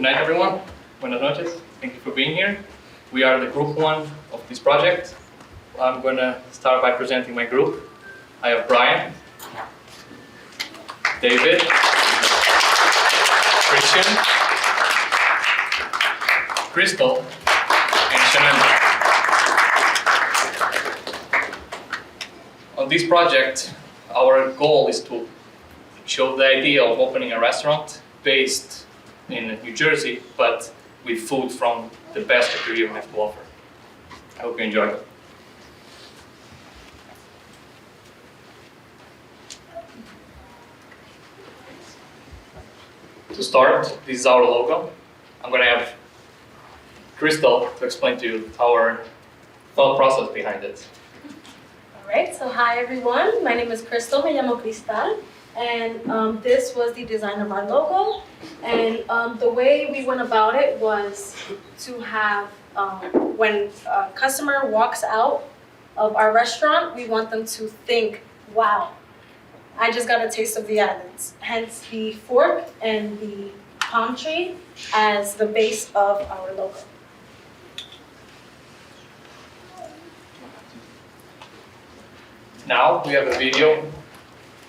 Good night, everyone. Buenas noches. Thank you for being here. We are the group one of this project. I'm going to start by presenting my group. I have Brian, David, Christian, Crystal, and Shannon. On this project, our goal is to show the idea of opening a restaurant based in New Jersey, but with food from the best that Caribe have to offer. I hope you enjoy it. To start, this is our logo. I'm going to have Crystal to explain to you our thought process behind it. Alright, so hi everyone. My name is Crystal, me llamo Cristal, and this was the design of our logo. And the way we went about it was to have, when a customer walks out of our restaurant, we want them to think, wow, I just got a taste of the islands. Hence the fork and the palm tree as the base of our logo. Now we have a video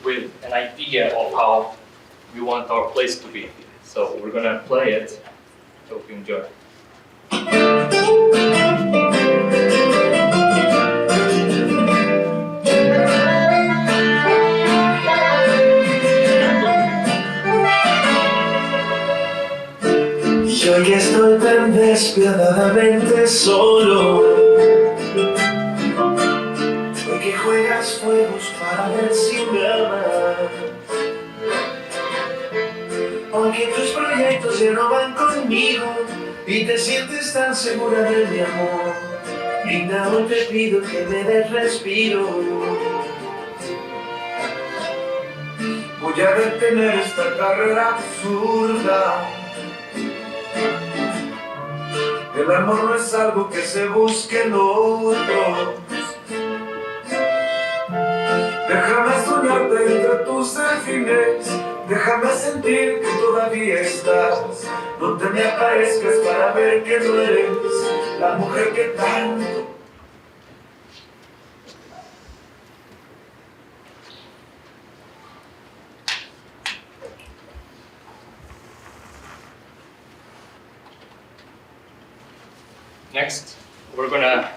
with an idea of how we want our place to be. So we're gonna play it. Hope you enjoy. Yo que estoy tan despiadadamente solo. Que juegas juegos para ver si me amas. Aunque tus proyectos ya no van conmigo y te sientes tan segura de mi amor, linda, hoy te pido que me des respiro. Voy a detener esta carrera absurda. El amor no es algo que se busque en otros. Déjame soñarte entre tus delfines, déjame sentir que todavía estás. No te me aparezcas para ver que no eres la mujer que tanto. Next, we're gonna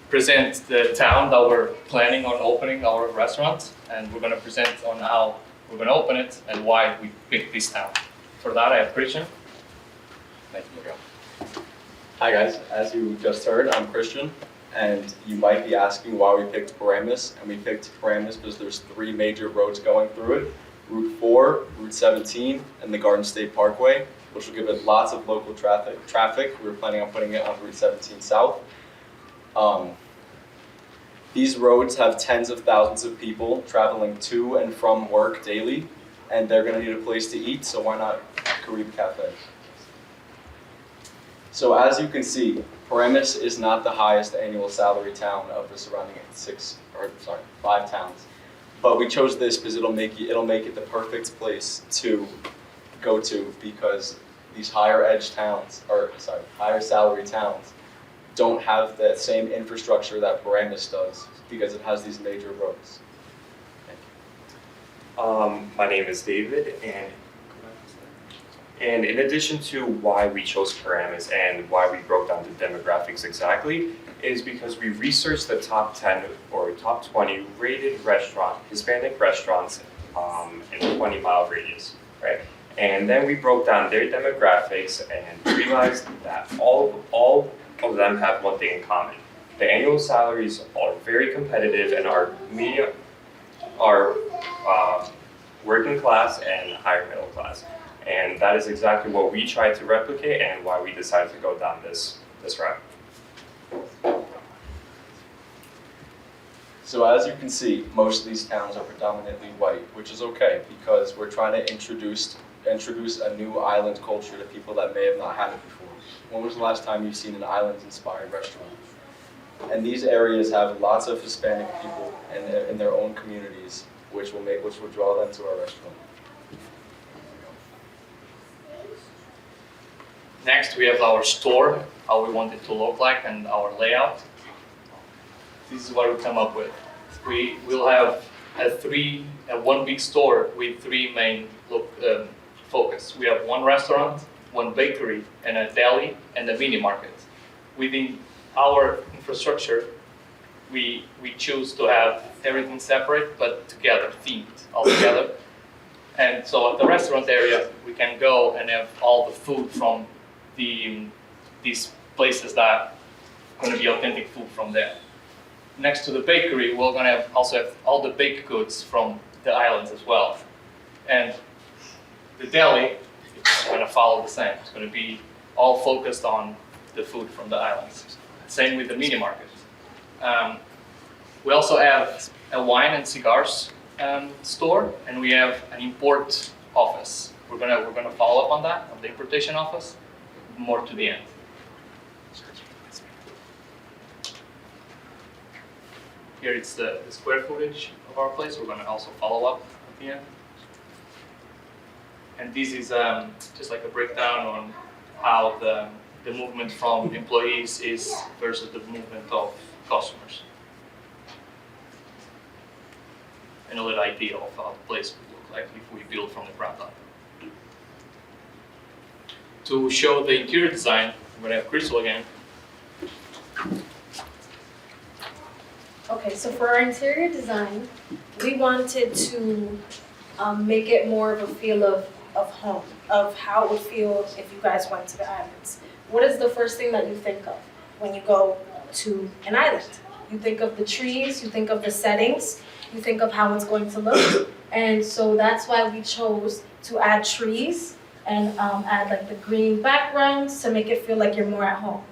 present the town that we're planning on opening our restaurant, and we're going to present on how we're going to open it and why we picked this town. For that, I have Christian. Thank you. Hi guys, as you just heard, I'm Christian, and you might be asking why we picked Paramus, and we picked Paramus because there's 3 major roads going through it: Route 4, Route 17, and the Garden State Parkway, which will give it lots of local traffic. We're planning on putting it on Route 17 South. These roads have tens of thousands of people traveling to and from work daily, and they're going to need a place to eat, so why not Caribe Cafe? So as you can see, Paramus is not the highest annual salary town of the surrounding 5 towns, but we chose this because it'll make it the perfect place to go to, because these higher salary towns don't have the same infrastructure that Paramus does, because it has these major roads. My name is David, and in addition to why we chose Paramus and why we broke down the demographics exactly, is because we researched the top 10 or top 20 rated Hispanic restaurants in a 20-mile radius, right? And then we broke down their demographics and realized that all of them have one thing in common. The annual salaries are very competitive and are working class and higher middle class. And that is exactly what we tried to replicate and why we decided to go down this route. So as you can see, most of these towns are predominantly white, which is okay, because we're trying to introduce a new island culture to people that may have not had it before. When was the last time you've seen an island-inspired restaurant? And these areas have lots of Hispanic people in their own communities, which will draw them to our restaurant. Next, we have our store, how we want it to look like, and our layout. This is what we come up with. We will have one big store with three main focus. We have one restaurant, one bakery, and a deli, and a mini market. Within our infrastructure, we choose to have everything separate but together, themed all together. And so at the restaurant area, we can go and have all the food from these places that are going to be authentic food from there. Next to the bakery, we're going to also have all the baked goods from the islands as well. And the deli, it's going to follow the same. It's going to be all focused on the food from the islands. Same with the mini market. We also have a wine and cigars store, and we have an import office. We're gonna follow up on that, on the importation office, more to the end. Here it's the square footage of our place. We're gonna also follow up at the end. And this is just like a breakdown on how the movement from employees is versus the movement of customers. And a little idea of how the place would look like if we build from the ground up. To show the interior design, we're gonna have Crystal again. Okay, so for our interior design, we wanted to make it more of a feel of home, of how it would feel if you guys went to the islands. What is the first thing that you think of when you go to an island? You think of the trees, you think of the settings, you think of how it's going to look. And so that's why we chose to add trees and add like the green backgrounds to make it feel like you're more at home.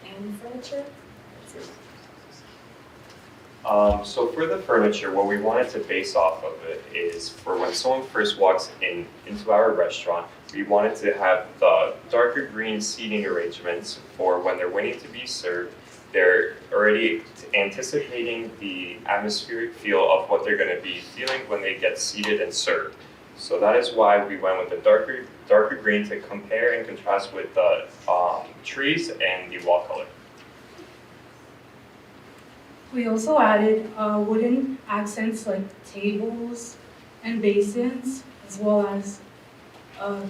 And furniture? So for the furniture, what we wanted to base off of it is for when someone first walks into our restaurant, we wanted to have the darker green seating arrangements for when they're waiting to be served. They're already anticipating the atmospheric feel of what they're going to be feeling when they get seated and served. So that is why we went with the darker green to compare and contrast with the trees and the wall color. We also added wooden accents like tables and basins, as well as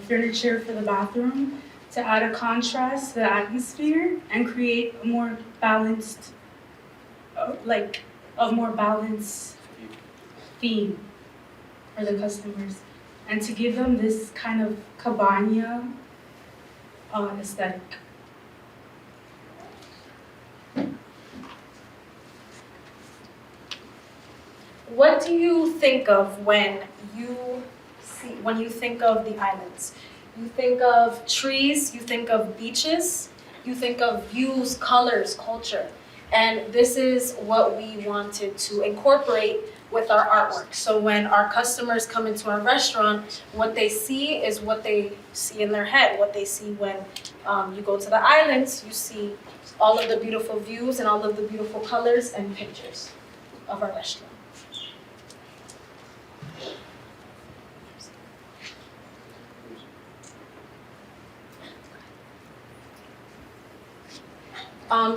furniture for the bathroom to add a contrast to the atmosphere and create a more balanced, theme for the customers, and to give them this kind of cabana aesthetic. What do you think of when you think of the islands? You think of trees, you think of beaches, you think of views, colors, culture. And this is what we wanted to incorporate with our artwork. So when our customers come into our restaurant, what they see is what they see in their head. What they see when you go to the islands, you see all of the beautiful views and all of the beautiful colors and pictures of our restaurant.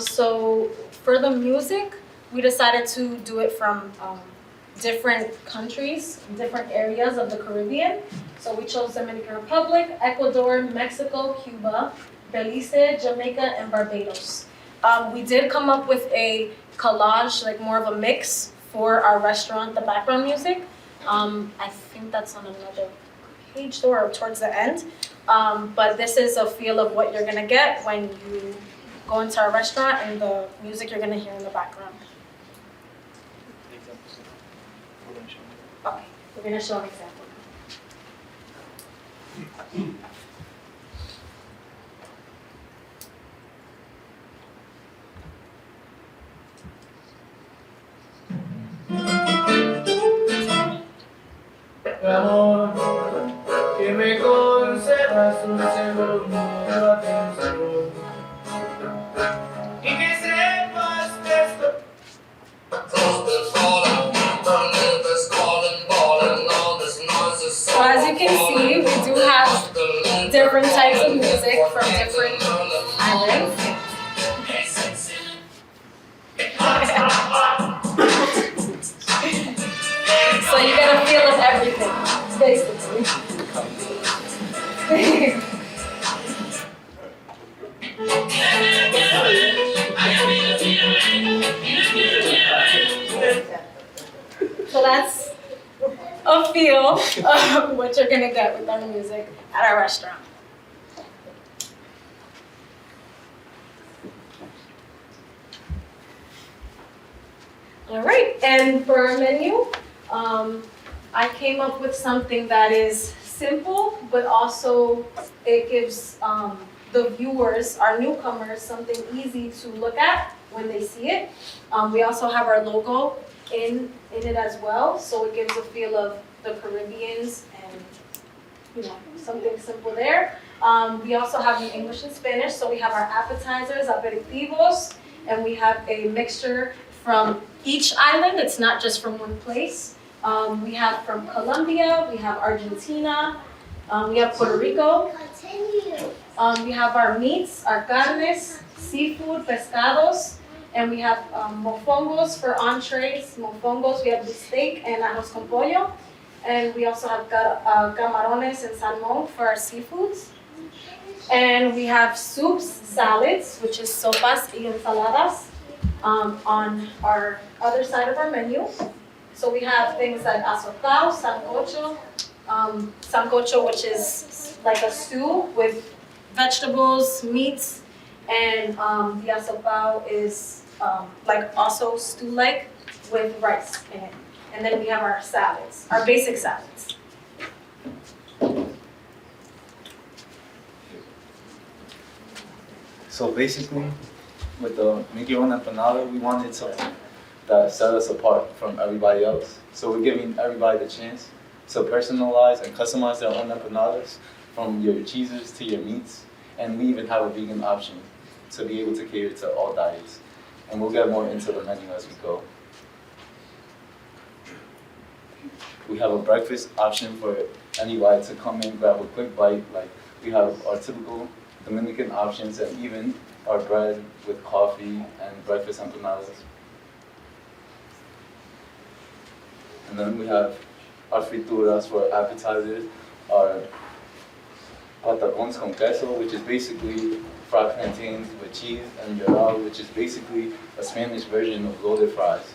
So for the music, we decided to do it from different countries, different areas of the Caribbean. So we chose Dominican Republic, Ecuador, Mexico, Cuba, Belize, Jamaica, and Barbados. We did come up with a collage, like more of a mix for our restaurant, the background music. I think that's on another page or towards the end. But this is a feel of what you're gonna get when you go into our restaurant and the music you're gonna hear in the background. Okay, we're gonna show an example. Amor, que me concedas un segundo de atención y que sepas que esto. So as you can see, we do have different types of music from different islands. So you get a feel of everything, basically. So that's a feel of what you're gonna get with our music at our restaurant. All right, and for our menu, I came up with something that is simple, but also it gives the viewers, our newcomers, something easy to look at when they see it. We also have our logo in it as well, so it gives a feel of the Caribbeans and something simple there. We also have the English and Spanish, so we have our appetizers, aperitivos, and we have a mixture from each island. It's not just from one place. We have from Colombia, we have Argentina, we have Puerto Rico. We have our meats, our carnes, seafood, pescados, and we have mofongos for entrees. Mofongos, we have the steak and arroz con pollo. And we also have camarones and salmon for our seafoods. And we have soups, salads, which is sopas y ensaladas, on our other side of our menu. So we have things like asopao, sancocho, which is like a stew with vegetables, meats, and the asopao is like also stew-like with rice in it. And then we have our salads, our basic salads. So basically, with the Make Your Own Empanada, we wanted something that set us apart from everybody else. So we're giving everybody the chance to personalize and customize their own empanadas, from your cheeses to your meats. And we even have a vegan option to be able to cater to all diets. And we'll get more into the menu as we go. We have a breakfast option for anybody to come in, grab a quick bite. Like, we have our typical Dominican options and even our bread with coffee and breakfast empanadas. And then we have our frituras for appetizers, our patacones con queso, which is basically fried plantains with cheese, and llorado, which is basically a Spanish version of loaded fries.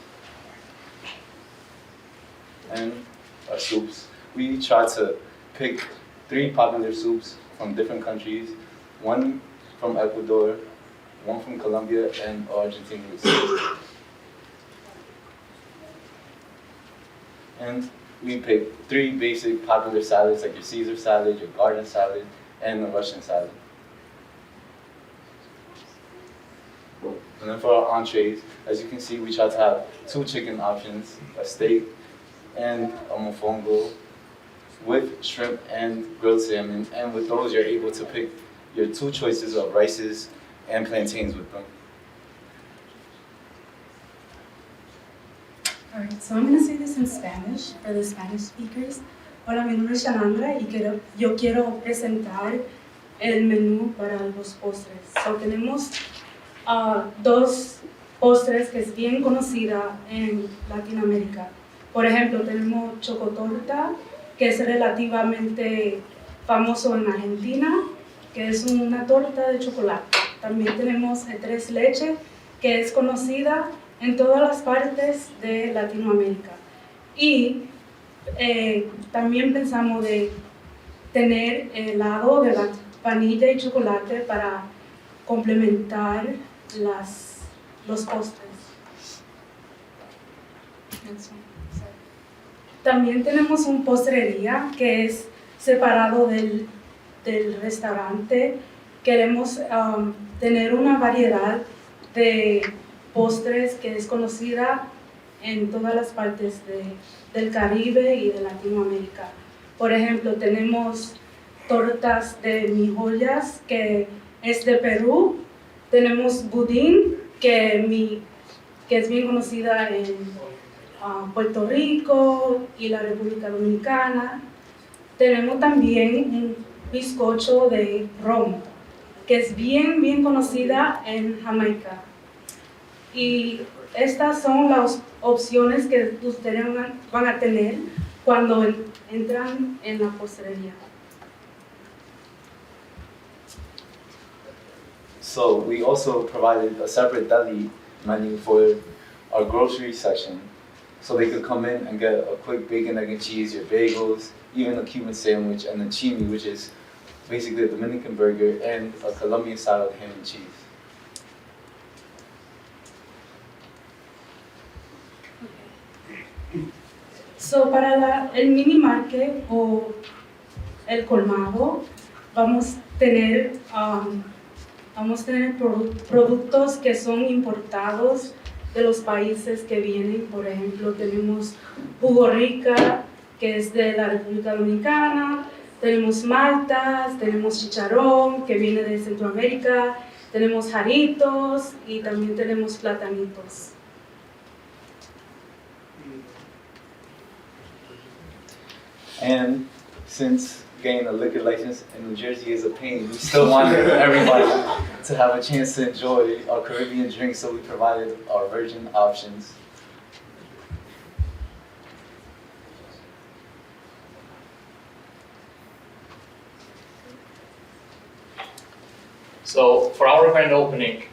And our soups. We try to pick 3 popular soups from different countries, one from Ecuador, one from Colombia, and Argentina. And we pick 3 basic popular salads, like your Caesar salad, your garden salad, and the Russian salad. And then for our entrees, as you can see, we try to have 2 chicken options, a steak and a mofongo with shrimp and grilled salmon. And with those, you're able to pick your 2 choices of rices and plantains with them. All right, so I'm going to say this in Spanish for the Spanish speakers. Hola, mi nombre es Shanandra y yo quiero presentar el menú para los postres. So tenemos 2 postres que es bien conocida en Latinoamérica. Por ejemplo, tenemos chocotorta, que es relativamente famoso en Argentina, que es una torta de chocolate. También tenemos el tres leche, que es conocida en todas las partes de Latinoamérica. Y también pensamos de tener helado de la vanilla y chocolate para complementar los postres. También tenemos un postrería que es separado del restaurante. Queremos tener una variedad de postres que es conocida en todas las partes del Caribe y de Latinoamérica. Por ejemplo, tenemos tortas de mijoyas, que es de Perú. Tenemos budín, que es bien conocida en Puerto Rico y la República Dominicana. Tenemos también bizcocho de ron, que es bien conocida en Jamaica. Y estas son las opciones que ustedes van a tener cuando entran en la postelería. So we also provided a separate deli menu for our grocery section, so they could come in and get a quick bacon, egg, and cheese, your bagels, even a Cuban sandwich, and a chimi, which is basically a Dominican burger, and a Colombian style ham and cheese. So para el mini market o el colmado vamos a tener productos que son importados de los países que vienen. Por ejemplo, tenemos jugo rica, que es de la República Dominicana, tenemos maltas, tenemos chicharrón, que viene de Centroamérica, tenemos jaritos y también tenemos platanitos. And since getting a liquor license in New Jersey is a pain, we still wanted everybody to have a chance to enjoy our Caribbean drinks, so we provided our virgin options. So for our grand opening,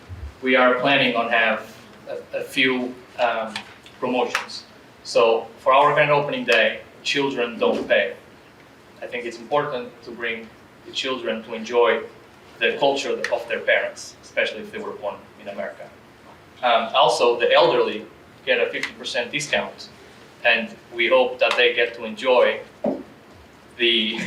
we are planning on have a few promotions. So for our grand opening day, children don't pay. I think it's important to bring the children to enjoy the culture of their parents, especially if they were born in America. Also, the elderly get a 50% discount, and we hope that they get to enjoy the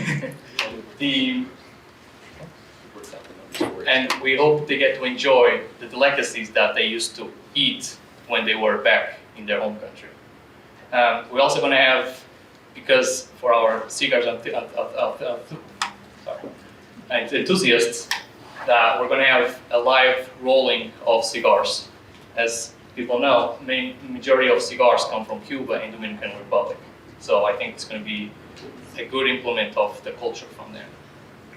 delicacies that they used to eat when they were back in their home country. We're also going to have, because for our cigars enthusiasts, that we're going to have a live rolling of cigars. As people know, majority of cigars come from Cuba and Dominican Republic. So I think it's going to be a good implement of the culture from there.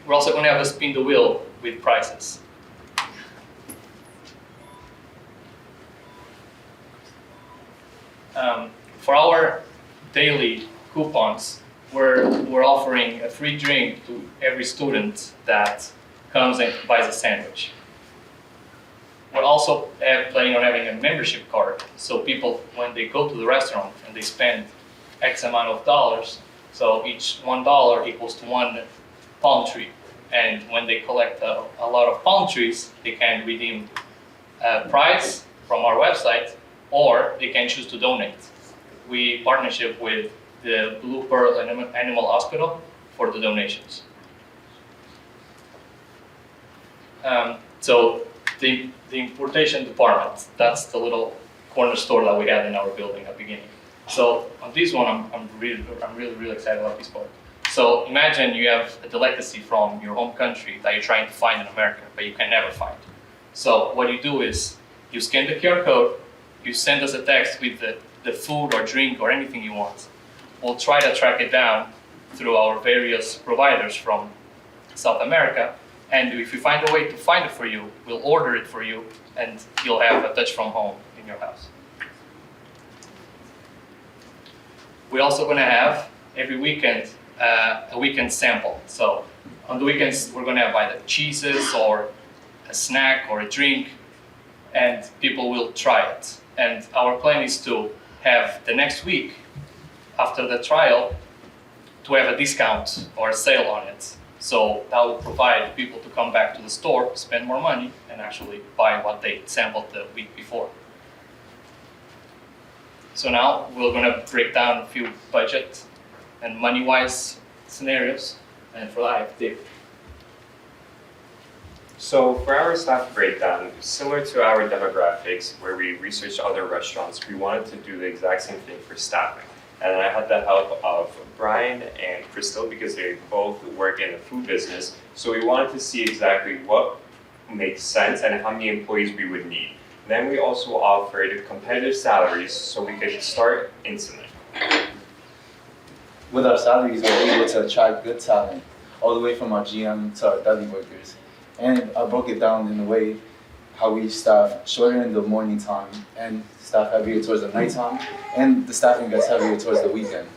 We're also going to have a spin the wheel with prizes. For our daily coupons, we're offering a free drink to every student that comes and buys a sandwich. We're also planning on having a membership card, so people, when they go to the restaurant and they spend X amount of dollars, so each $1 equals to one palm tree. And when they collect a lot of palm trees, they can redeem a prize from our website, or they can choose to donate. We partnership with the Blue Pearl Animal Hospital for the donations. So the importation department, that's the little corner store that we had in our building at the beginning. So on this one, I'm really excited about this part. So imagine you have a delicacy from your home country that you're trying to find in America, but you can never find. So what you do is you scan the QR code, you send us a text with the food or drink or anything you want. We'll try to track it down through our various providers from South America, and if we find a way to find it for you, we'll order it for you, and you'll have a touch from home in your house. We're also going to have every weekend a weekend sample. So on the weekends, we're going to have either cheeses or a snack or a drink, and people will try it. And our plan is to have the next week, after the trial, to have a discount or a sale on it. So that will provide people to come back to the store, spend more money, and actually buy what they sampled the week before. So now we're going to break down a few budget and money-wise scenarios, and for that I have Dave. So for our staff breakdown, similar to our demographics where we researched other restaurants, we wanted to do the exact same thing for staffing. And I had the help of Brian and Crystal because they both work in the food business. So we wanted to see exactly what makes sense and how many employees we would need. Then we also offered competitive salaries so we could start instantly. With our salaries, we're able to attract good talent. all the way from our GM to our deli workers. And I broke it down in a way how we staff shorter in the morning time and staff heavier towards the nighttime, and the staffing gets heavier towards the weekend.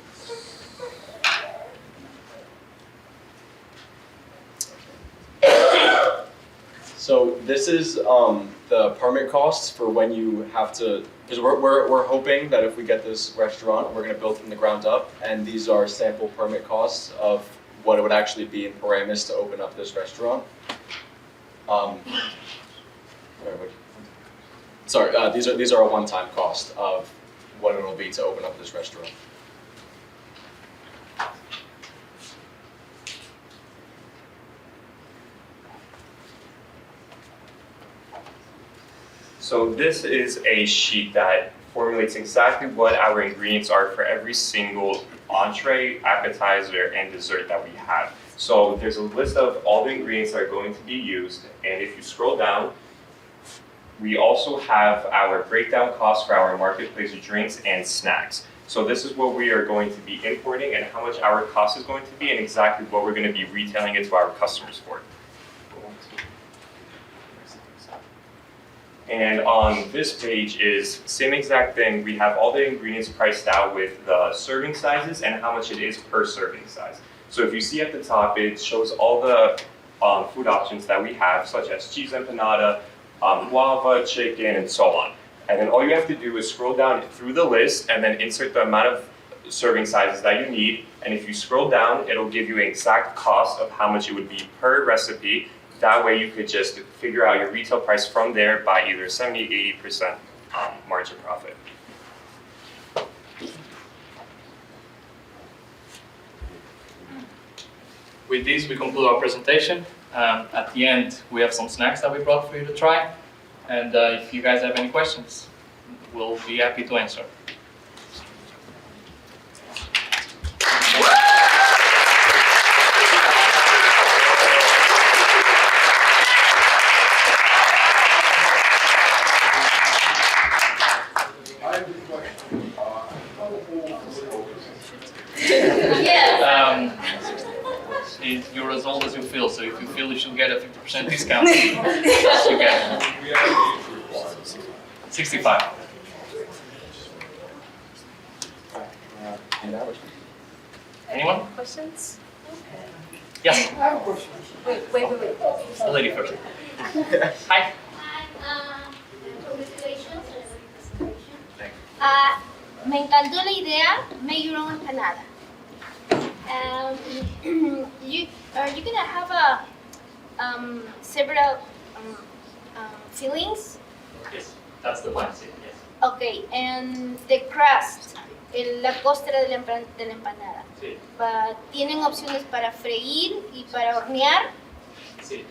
So this is the permit costs for when you have to, because we're hoping that if we get this restaurant, we're gonna build from the ground up, and these are sample permit costs of what it would actually be in Paramus to open up this restaurant. These are a one-time cost of what it'll be to open up this restaurant. So this is a sheet that formulates exactly what our ingredients are for every single entree, appetizer, and dessert that we have. So there's a list of all the ingredients that are going to be used, and if you scroll down, we also have our breakdown costs for our marketplace drinks and snacks. So this is what we are going to be importing and how much our cost is going to be and exactly what we're going to be retailing it to our customers for. And on this page is same exact thing. We have all the ingredients priced out with the serving sizes and how much it is per serving size. So if you see at the top, it shows all the food options that we have, such as cheese empanada, guava, chicken, and so on. And then all you have to do is scroll down through the list and then insert the amount of serving sizes that you need. And if you scroll down, it'll give you an exact cost of how much it would be per recipe. That way you could just figure out your retail price from there by either 70, 80% margin profit. With this, we conclude our presentation. At the end, we have some snacks that we brought for you to try. And if you guys have any questions, we'll be happy to answer. You're as old as you feel, so if you feel you should get a 50% discount, you get 65. Anyone? Questions? Yes, I have a question. Wait. the lady first. Hi. Congratulations on a great presentation. Thank Me encantó la idea, make your own empanada. You're gonna have several fillings. Yes, that's the plan. Yes. Okay, and the crust, la costra de la empanada. Sí. ¿Tienen opciones para freír y para hornear? Sí.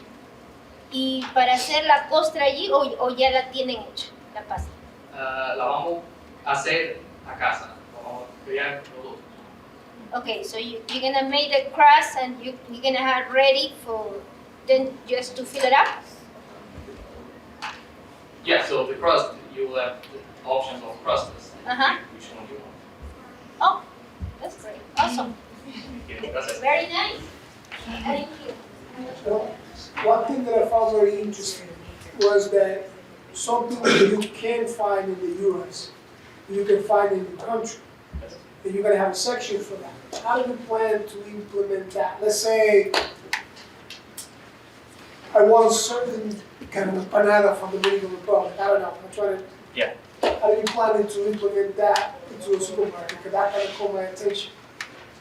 ¿Y para hacer la costra allí o ya la tienen hecha, la pasta? La vamos a hacer a casa. La vamos a crear los dos. Okay, so you're gonna make the crust and you're gonna have ready for then just to fill it up? Yeah, so the crust, you will have the options of crusts. Uh-huh. Which one you want? Oh, that's great. Awesome. Yeah, that's it. Very nice. Thank you. Well, one thing that I found very interesting was that something that you can't find in the US, you can find in the country. And you're gonna have a section for that. How do you plan to implement that? Let's say I want a certain kind of empanada from the Dominican Republic. I don't know. I'm trying to. Yeah. How are you planning to implement that into a supermarket? Because that kind of caught my attention.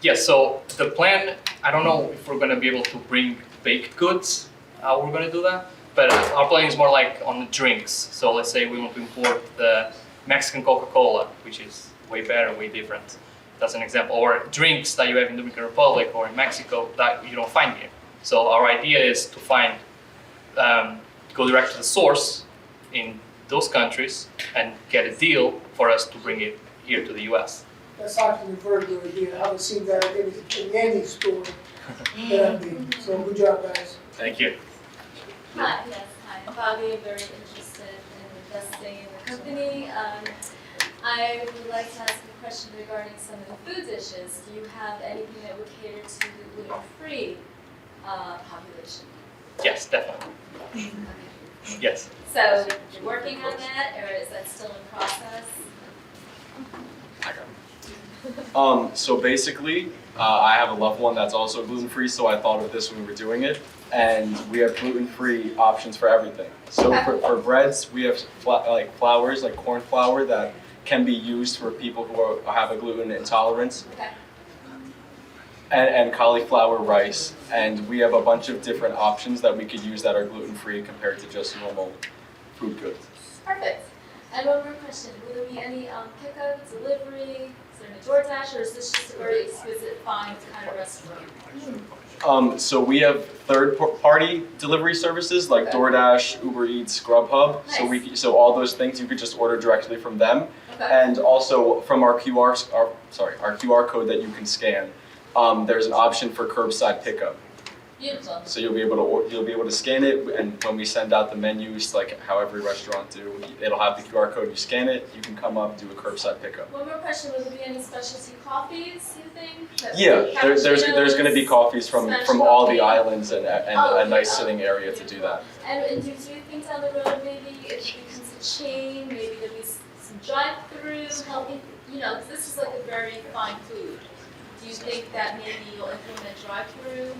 Yeah, so the plan, I don't know if we're gonna be able to bring baked goods, how we're gonna do that, but our plan is more like on the drinks. So let's say we want to import the Mexican Coca-Cola, which is way better, way different. That's an example. Or drinks that you have in the Dominican Republic or in Mexico that you don't find here. So our idea is to find, go direct to the source in those countries and get a deal for us to bring it here to the US. That's actually a very good idea. I haven't seen that in any store that I've been. So good job, guys. Thank you. Hi, yes, hi. I'm Bobby, very interested in investing in the company. I would like to ask a question regarding some of the food dishes. Do you have anything that would cater to the gluten-free population? Yes, definitely. Yes. So you're working on that, or is that still in process? So basically, I have a loved one that's also gluten-free, so I thought of this when we were doing it. And we have gluten-free options for everything. So for breads, we have like flours, like corn flour, that can be used for people who have a gluten intolerance. Okay. And cauliflower rice. And we have a bunch of different options that we could use that are gluten-free compared to just normal food goods. Perfect. And one more question, will there be any pickup, delivery, is there any DoorDash, or is this just a very exquisite, fine kind of restaurant? So we have third-party delivery services like Okay. DoorDash, Uber Eats, Grubhub. Nice. So all those things you could just order directly from them, Okay. and also from our QR code that you can scan. There's an option for curbside pickup. Beautiful. So you'll be able to scan it, and when we send out the menus, like how every restaurant do, it'll have the QR code. You scan it, you can come up, do a curbside pickup. One more question, will there be any specialty coffees, you think? Yeah, there's going to be coffees from all the islands and Oh, a nice okay. sitting area to do that. And do you think down the road maybe it becomes a chain, maybe there'll be some drive-through, helping, because this is like a very fine food. Do you think that maybe you'll implement drive-through?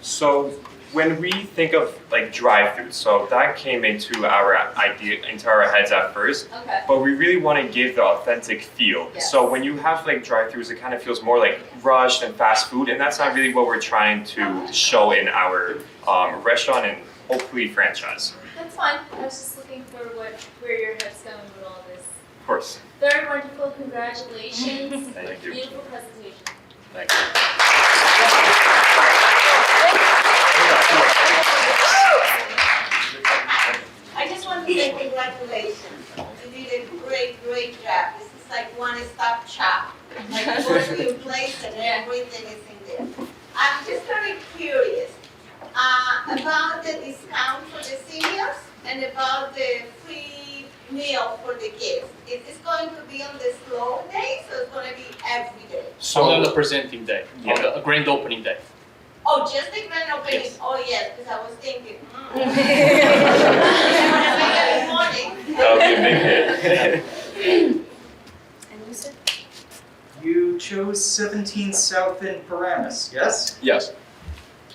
So when we think of like drive-through, so that came into our heads at first, Okay. but we really want to give the authentic feel. Yes. So when you have like drive-throughs, it kind of feels more like rushed and fast food, and that's not really what we're trying to show in our restaurant and hopefully franchise. That's fine, I was just looking for where your head's going with all this. Of course. Very wonderful, congratulations. Thank you. Beautiful presentation. Thank you. I just want to say congratulations. You did a great, great job. This is like one-stop shop. Like you go to your place and everything is in there. I'm just very curious about the discount for the seniors and about the free meal for the kids. Is this going to be on the slow days or it's going to be every day? Only on the presenting day, on the grand opening day. Oh, just the grand opening? Yes. Oh, yes, because I was thinking, I'm going to make it in the morning. That would be a big hit. And you said? You chose 17 South in Paramus, yes? Yes.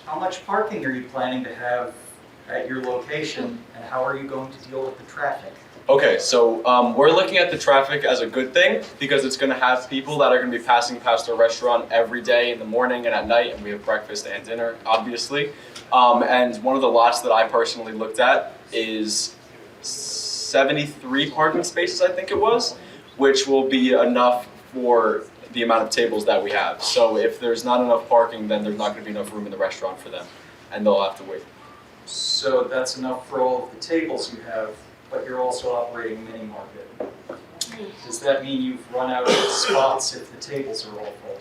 How much parking are you planning to have at your location, and how are you going to deal with the traffic? Okay, so we're looking at the traffic as a good thing because it's going to have people that are going to be passing past our restaurant every day in the morning and at night, and we have breakfast and dinner, obviously. And one of the lots that I personally looked at is 73 parking spaces, I think it was, which will be enough for the amount of tables that we have. So if there's not enough parking, then there's not going to be enough room in the restaurant for them, and they'll have to wait. So that's enough for all of the tables you have, but you're also operating mini market. Does that mean you've run out of spots if the tables are all full?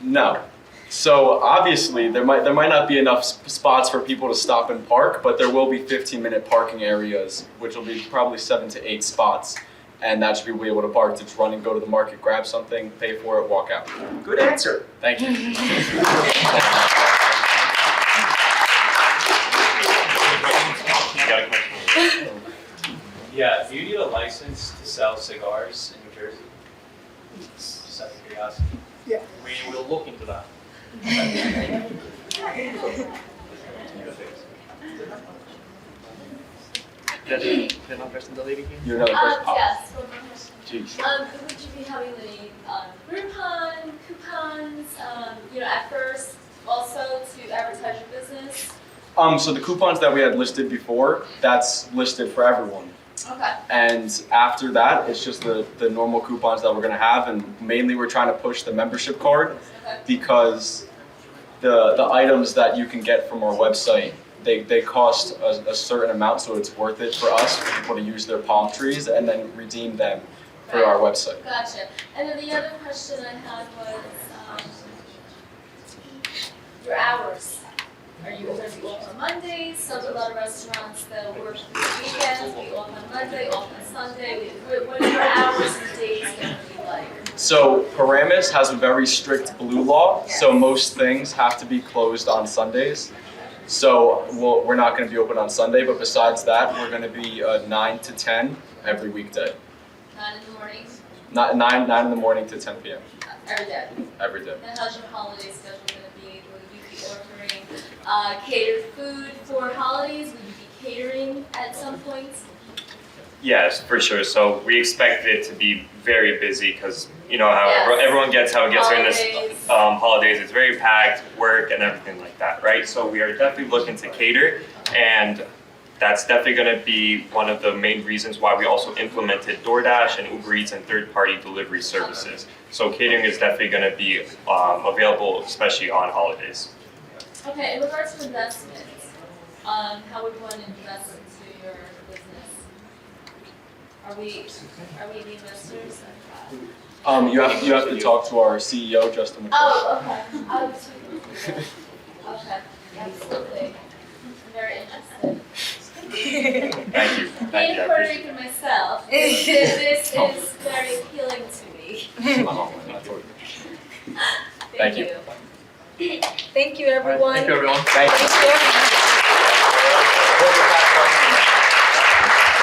No. So obviously there might not be enough spots for people to stop and park, but there will be 15-minute parking areas, which will be probably 7 to 8 spots, and that should be able to park to just run and go to the market, grab something, pay for it, walk out. Good answer. Thank you. Yeah, do you need a license to sell cigars in New Jersey? Just out of curiosity. Yeah. We will look into that. They're not pressing the lady here? You're another person. Yes, one more question. Jeez. Would you be having any Groupon, coupons, at first also to advertise your business? So the coupons that we had listed before, that's listed for everyone. Okay. And after that, it's just the normal coupons that we're gonna have, and mainly we're trying to push the membership card Okay. because the items that you can get from our website, they cost a certain amount, so it's worth it for us, for people to use their palm trees and then redeem them for our website. Gotcha. And then the other question I had was your hours. Are you going to be off on Mondays? So a lot of restaurants that work the weekends, be off on Monday, off on Sunday. What are your hours and days going to be like? So Paramus has a very strict blue law, so most things have to be closed on Sundays. So we're not going to be open on Sunday, but besides that, we're going to be 9 to 10 every weekday. 9 in the morning, 9 in the morning to 10 p.m. every day. every day. And how's your holiday schedule going to be? Will you be ordering catered food for holidays? Will you be catering at some point? Yes, for sure. So we expect it to be very busy because you know how Yes. everyone gets during this Holidays. holidays. It's very packed, work and everything like that, right? So we are definitely looking to cater, and that's definitely going to be one of the main reasons why we also implemented DoorDash and Uber Eats and third-party delivery services. So catering is definitely going to be available, especially on holidays. Okay, in regards to investments, how would one invest into your business? Are we the investors? You have to talk to our CEO, Justin. Oh, okay. Okay, absolutely. I'm very interested. Thank you. Thank Being you. I Puerto appreciate it. Rican myself, this is very appealing to me. Thank you. Thank you, everyone. Thank you, everyone. Thank you. Thank you.